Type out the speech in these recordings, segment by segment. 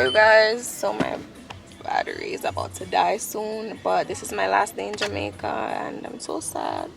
Hello guys, so my battery is about to die soon, but this is my last day in Jamaica and I'm so sad.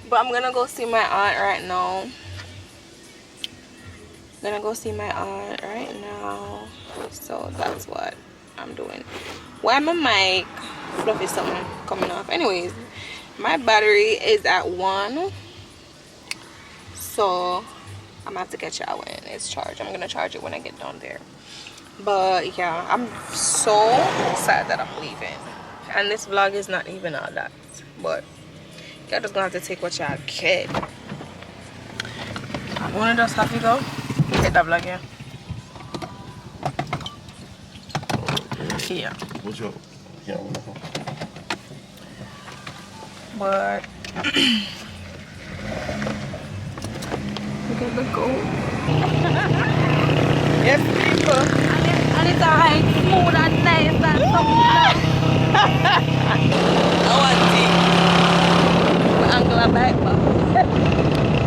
But I'm gonna go see my aunt right now. So that's what I'm doing. Why my mic fluffy something coming off? Anyways, my battery is at 1, so I'm gonna have to catch it when it's charged. I'm gonna charge it when I get down there. But yeah, I'm so sad that I'm leaving, and this vlog is not even all that, but you're just gonna have to take what y'all get. You wanna just have to go hit that vlog, yeah. Yeah. What's your But look at the goat. Yes, people. And it's alright, smooth and nice and something. I want to angle a back,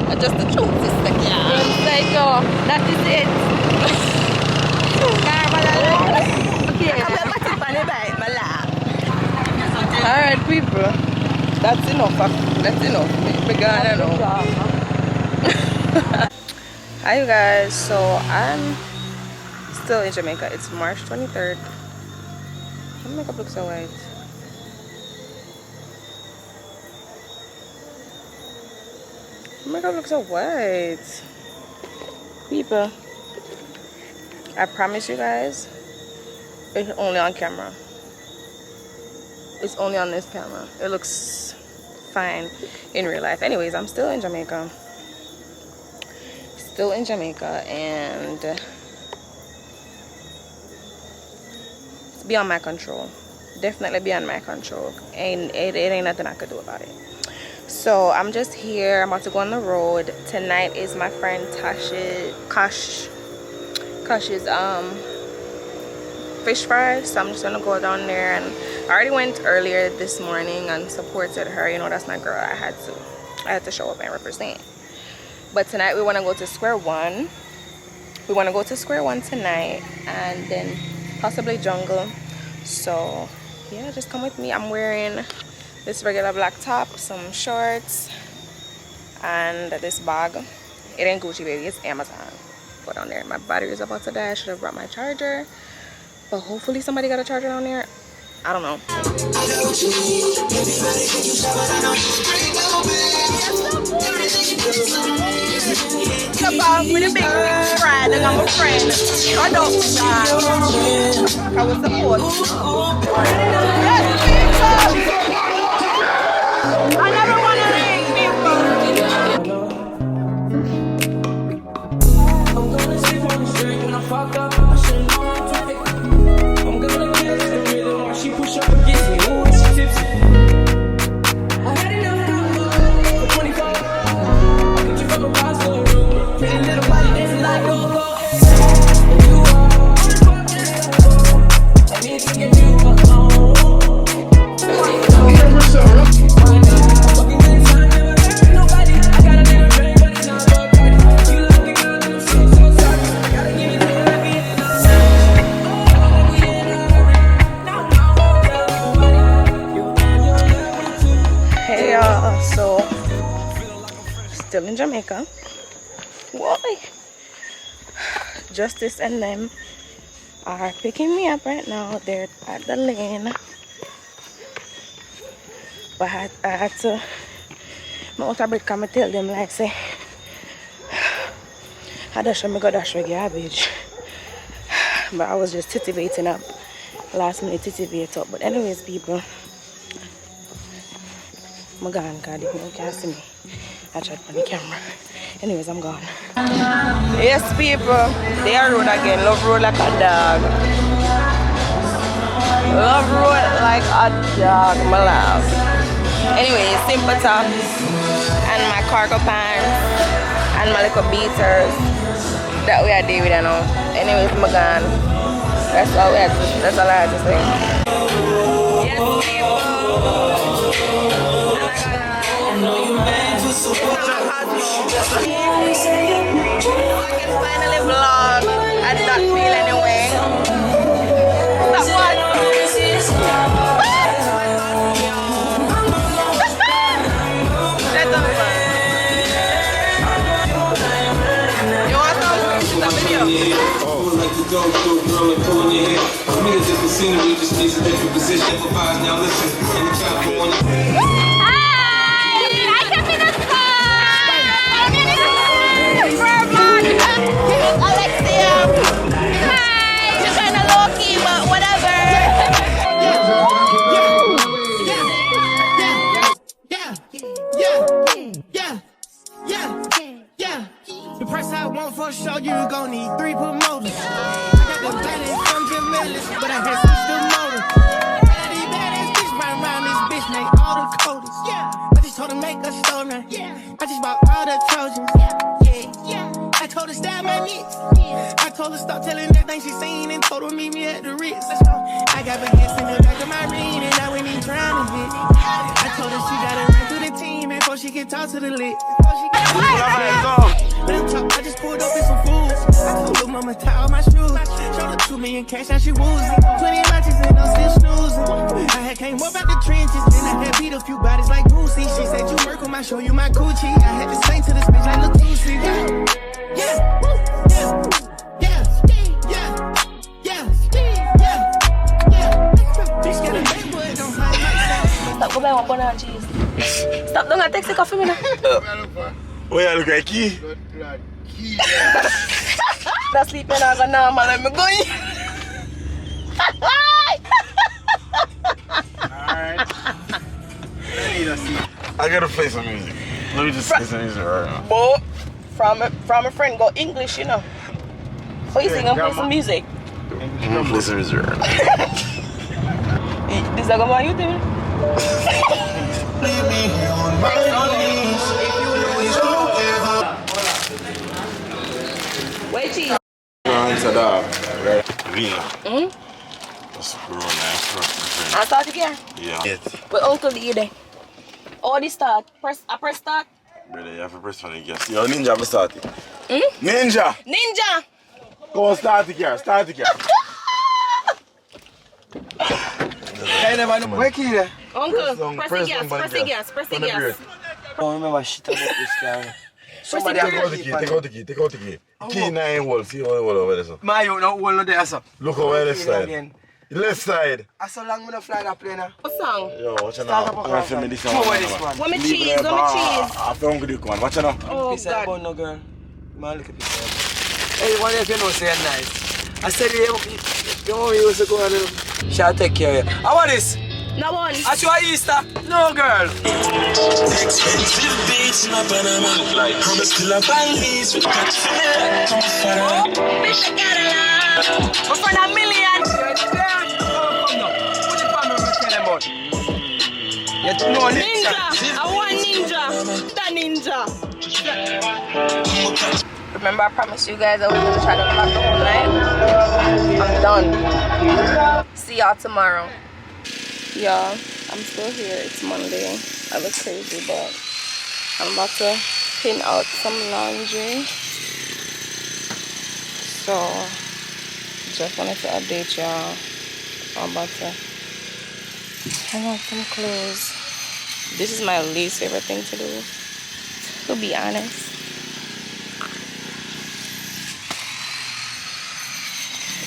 but just the truth, sister. Yeah. Psycho, that is it. Alright, people. That's enough. That's enough. We're gonna know. Hi, you guys. So I'm still in Jamaica. It's March 23rd. My makeup looks so white. My makeup looks so white. People, I promise you guys, it's only on camera. It's only on this camera. It looks fine in real life. Anyways, I'm still in Jamaica. And it's beyond my control. Definitely beyond my control. And it ain't nothing I could do about it. So I'm just here. I'm about to go on the road. Tonight is my friend Kosh's fish fry. So I'm just gonna go down there, and I already went earlier this morning and supported her. You know, that's my girl. I had to show up and represent. But tonight we want to go to Square One. We want to go to Square One tonight, and then possibly Jungle. So yeah, just come with me. I'm wearing this regular black top, some shorts, and this bag. It ain't Gucci, baby, it's Amazon. Go down there. My battery is about to die. I should have brought my charger, but hopefully somebody got a charger down there. I don't know. Come on with a big friend, and I'm a friend. I don't I was support. I never want to leave people. I'm gonna sleep on the street when I fuck up. I should know how to pick. I'm gonna kiss the rhythm while she push up against me. Ooh, she tipsy. I had enough for 24. I put you from across the room. Pretty little body dancing like go. You are I need to get you alone. So still in Jamaica. Why? Justice and them are picking me up right now. They're at the lane, but I had to out a break. Come tell them like say I dash me go dash with garbage, but I was just titivating up, last minute titivate up. But anyways, people, I'm gone, God, if you can't see me, I tried on the camera. Anyways, I'm gone. Yes, people, they are road again. Love road like a dog. Love road like a dog, my love. Anyways, simple tops and my cargo pants and my little beaters that we are doing with now. Anyways, I'm gone. That's all I had to say. Yes, people. I can finally vlog. I did not feel anyway. scenery just needs a different position. For vibes, now listen. In the trap, go on the I can be the star. Alexia. Hi. She's kind of low key, but whatever. Yeah. The price I want for sure, you gon' need 3 promoters. I got the baddest from Jamaica, but I had switched the motor. Badass bitch run around this bitch, make all the coders. I just told her make a story. I just bought all the Trojans. I told her stab my niece. I told her stop telling everything she seen and told her meet me at the Ritz. I got baguettes in the back of my ring and I ain't even trying to hit. I told her she gotta run through the team before she can talk to the lit. I just pulled up in some fools. I told her mama tie all my shoes. Showed her 2 million cash, now she woozy. 20 matches and I'm still snoozing. I had came up out the trenches, then I had beat a few bodies like Boosie. She said you work on my show, you my coochie. I had to sing to this bitch like Latusi. Stop go buy one banana cheese. Stop doing a taxi coffee, me now. Where you look like key? That's sleeping on a normal, let me go in. Alright. I gotta play some music. Let me just play some music right now. But from a friend go English, you know. So you sing and play some music. I'm gonna play some music right now. This is going on YouTube. Wait, cheese. Answer that. Vina. That's grown ass. I start again. Yeah. With Uncle D there. Oh, this start. Press start. Brother, you have to press for the gas. Yo, Ninja, I'm starting. Ninja! Ninja! Go on, start the car. Start the car. Where key there? Uncle, press the gas. Press the gas. Press the gas. I don't remember shit about this guy. Somebody Take out the key. Take out the key. Take out the key. Key in 9 holes. See how the hole over there, sir. My you not one there, sir. Look over left side. Left side. I so long when I fly that plane now. What song? Yo, watch it now. I'm gonna film me this one. Show this one. What me cheese? What me cheese? I found the one. Watch it now. Oh, Piece of God. bun, no girl. Man, look at this one. Hey, one if you know say nice. I said you used to go and shall take care of you. How about this? No one. At your Easter? No girl. expensive beats in a Panama. Promise to la Bali's with catch for me. Bishop Cadillac. For $1 million. Ninja. I want ninja. The ninja. Remember, I promised you guys I was gonna try to vlog the whole night. I'm done. See y'all tomorrow. Y'all, I'm still here. It's Monday. I look crazy, but I'm about to pin out some laundry. So, just wanted to update y'all. I'm about to hang out some clothes. This is my least favorite thing to do, to be honest.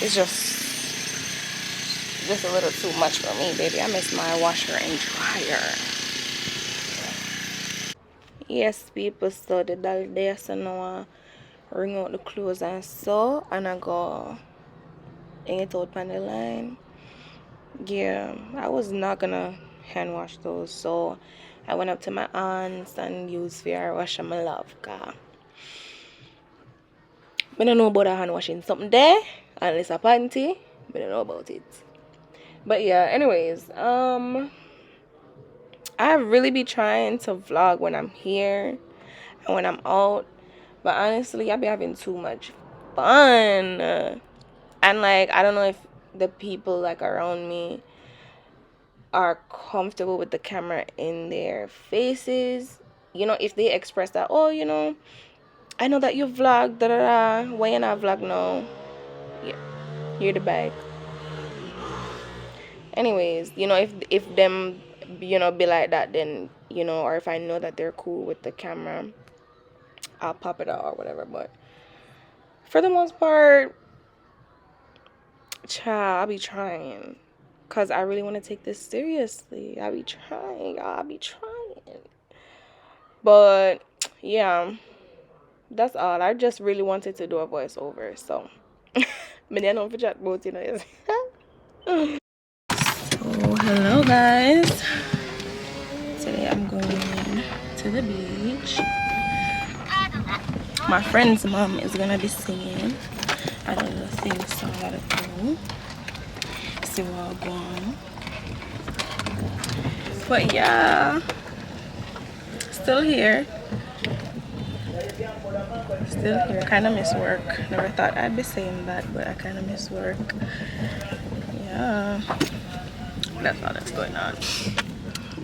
It's just a little too much for me, baby. I miss my washer and dryer. Yes, people, so the dollar there, so now I ring out the clothes and so, and I go hang it out on the line. Yeah, I was not gonna hand wash those, so I went up to my aunt's and used fair wash my love car. I don't know about a hand washing something there, unless a panty. I don't know about it. But yeah, anyways, I really be trying to vlog when I'm here and when I'm out, but honestly I be having too much fun, and like I don't know if the people like around me are comfortable with the camera in their faces, you know, if they express that, oh, you know, I know that you vlog, da da da, why you not vlog now? Yeah, you're the bag. Anyways, you know, if them, you know, be like that, then, you know, or if I know that they're cool with the camera, I'll pop it out or whatever. But for the most part, Child, I be trying. Because I really want to take this seriously. I be trying, y'all. I be trying. But, yeah. That's all. I just really wanted to do a voiceover. So, I don't know if chat about it. So, hello, guys. Today I'm going to the beach. My friend's mom is going to be singing. I don't know sing song at all. See what I'm going. But yeah, still here. Still here. Kind of miss work. Never thought I'd be saying that, but I kind of miss work. Yeah, that's all that's going on.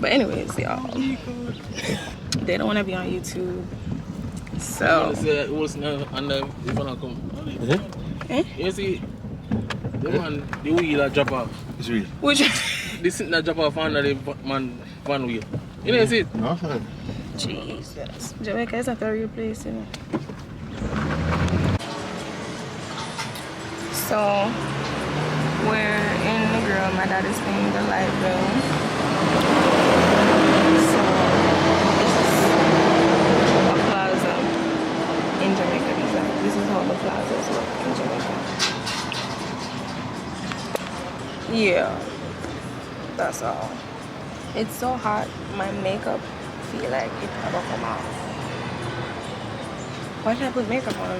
But anyways, y'all, they don't want to be on YouTube. So. You see, the man, the wheel that drop off. It's real. Which? This thing that drop off under the man van wheel. You know, see it? No, fine. Jesus. Jamaica is not a real place, you know. So, we're in the grill. My dad is paying the light bill. So, this is a plaza in Jamaica. This is how the plazas look in Jamaica. Yeah, that's all. It's so hot, my makeup feel like it never come out. Why did I put makeup on?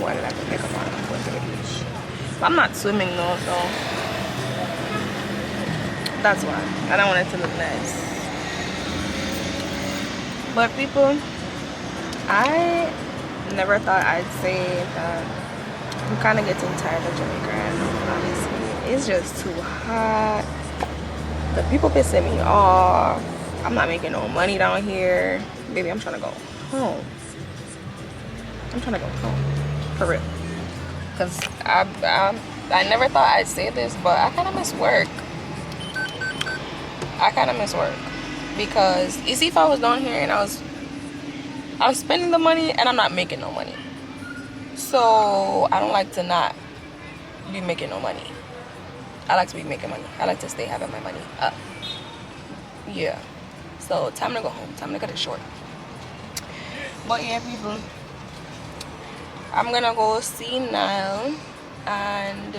Why did I put makeup on? I'm going to the beach. I'm not swimming though, so that's why. I don't want it to look nice. But people, I never thought I'd say that I'm kind of getting tired of Jamaica right now, honestly. It's just too hot. The people pissing me off. I'm not making no money down here. Baby, I'm trying to go home. I'm trying to go home. For real. Because I never thought I'd say this, but I kind of miss work. I kind of miss work. Because, you see, if I was down here and I was spending the money and I'm not making no money. So, I don't like to not be making no money. I like to be making money. I like to stay having my money up. Yeah. So, time to go home. Time to cut it short. But yeah, people. I'm gonna go see Niall. And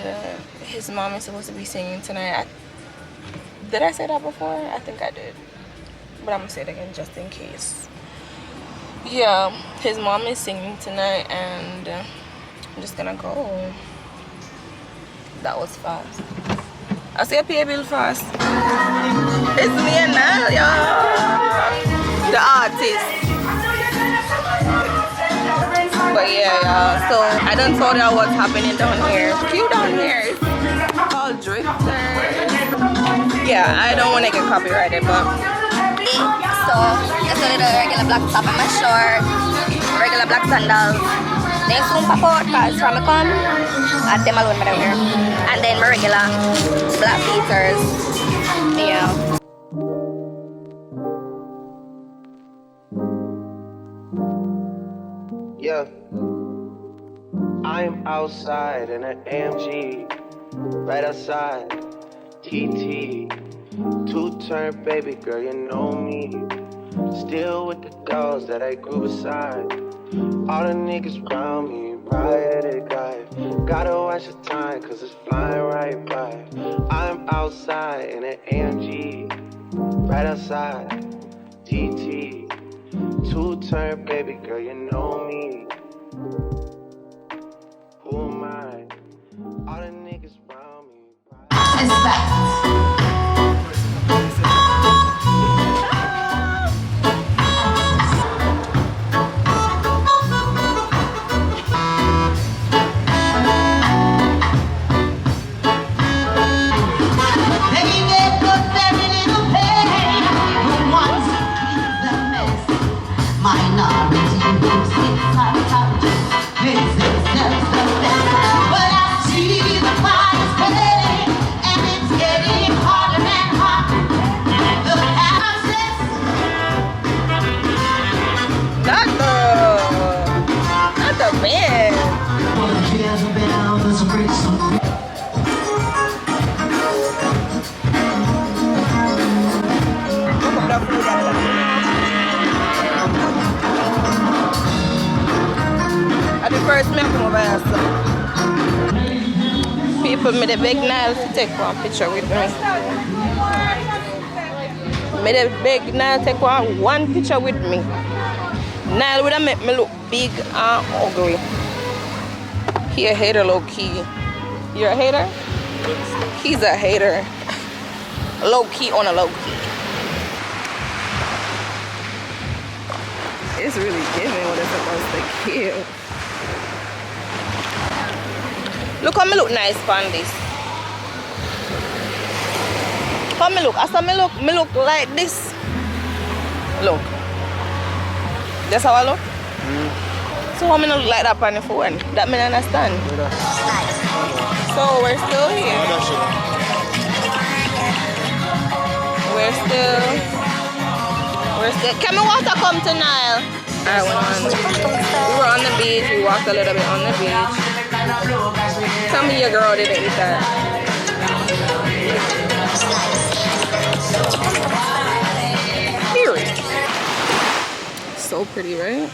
his mom is supposed to be singing tonight. Did I say that before? I think I did. But I'm gonna say it again just in case. Yeah, his mom is singing tonight. And I'm just gonna go. That was fast. I see a pay bill fast. It's me and Niall, y'all. The artist. But yeah, y'all. So I done told y'all what's happening down here. Cute down here. It's called drifters. Yeah, I don't want to get copyrighted, but. So just a little regular black top on my short, regular black sandals. Then soon pop out cause from me come and them alone down here. And then my regular black beaters. Yeah. Yeah. I'm outside in an AMG, right outside, TT. Two-turn baby girl, you know me. Still with the dogs that I grew beside. All the niggas around me, ride at drive. Gotta watch the time, cause it's flying right by. I'm outside in an AMG, right outside, TT. Two-turn baby girl, you know me. Who am I? All the niggas around me. Minority groups inside First, me come over here. So. People, me the big Nile to take one picture with me. Me the big Nile take one picture with me. Nile would have make me look big and ugly. He a hater low key. You're a hater? He's a hater. Low key on a low key. It's really giving what it's supposed to give. Look how me look nice on this. How me look? As me look like this. Look. That's how I look? So how me look like that on the phone? That me understand. So we're still here. We're still. Can my water come to Nile? I went on. We were on the beach. We walked a little bit on the beach. Tell me your girl didn't eat that. Period. So pretty, right?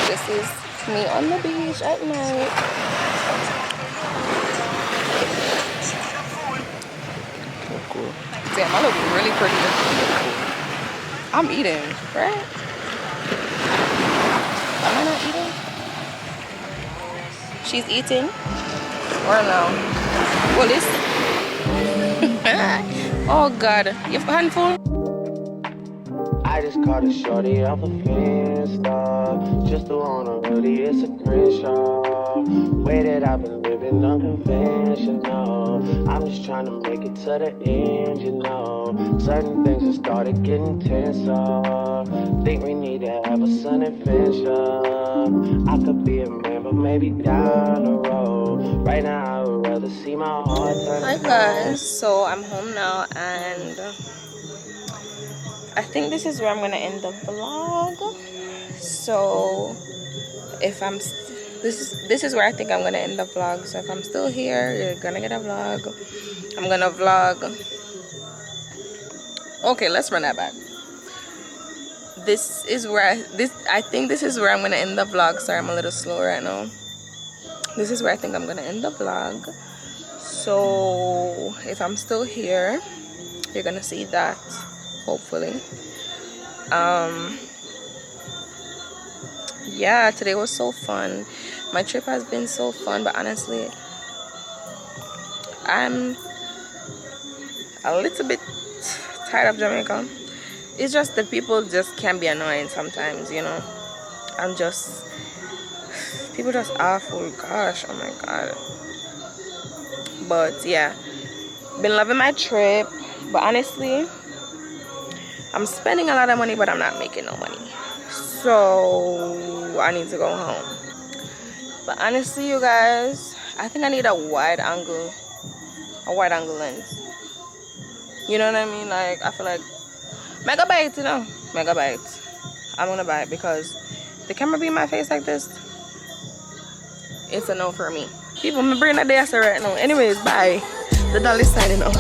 This is me on the beach at night. Cool. Damn, I look really pretty. I'm eating, right? Am I not eating? She's eating? Or no? Well, this. Oh God, your handful? I just caught a shorty off a Finsta. Just the one already, it's a Crenshaw. Way that I've been living unconventional. I'm just trying to make it to the end, you know. Certain things have started getting tenser. Think we need to have a sun adventure. I could be a man, but maybe down the road. Right now, I would rather see my heart turn. Hi guys, so I'm home now and I think this is where I'm gonna end the vlog. So if I'm this is where I think I'm gonna end the vlog. So if I'm still here, you're gonna get a vlog. I'm gonna vlog. Okay, let's run that back. This is where I think this is where I'm gonna end the vlog. Sorry, I'm a little slow right now. This is where I think I'm gonna end the vlog. So if I'm still here, you're gonna see that, hopefully. Yeah, today was so fun. My trip has been so fun, but honestly, I'm a little bit tired of Jamaica. It's just the people just can be annoying sometimes, you know. People just awful. Gosh, oh my God. But yeah, been loving my trip. But honestly, I'm spending a lot of money, but I'm not making no money. So I need to go home. But honestly, you guys, I think I need a wide angle lens. You know what I mean? Like, I feel like megabyte, you know, megabyte. I'm gonna buy it because the camera be in my face like this. It's a no for me. People, my brain a day right now. Anyways, bye. The doll is signing out.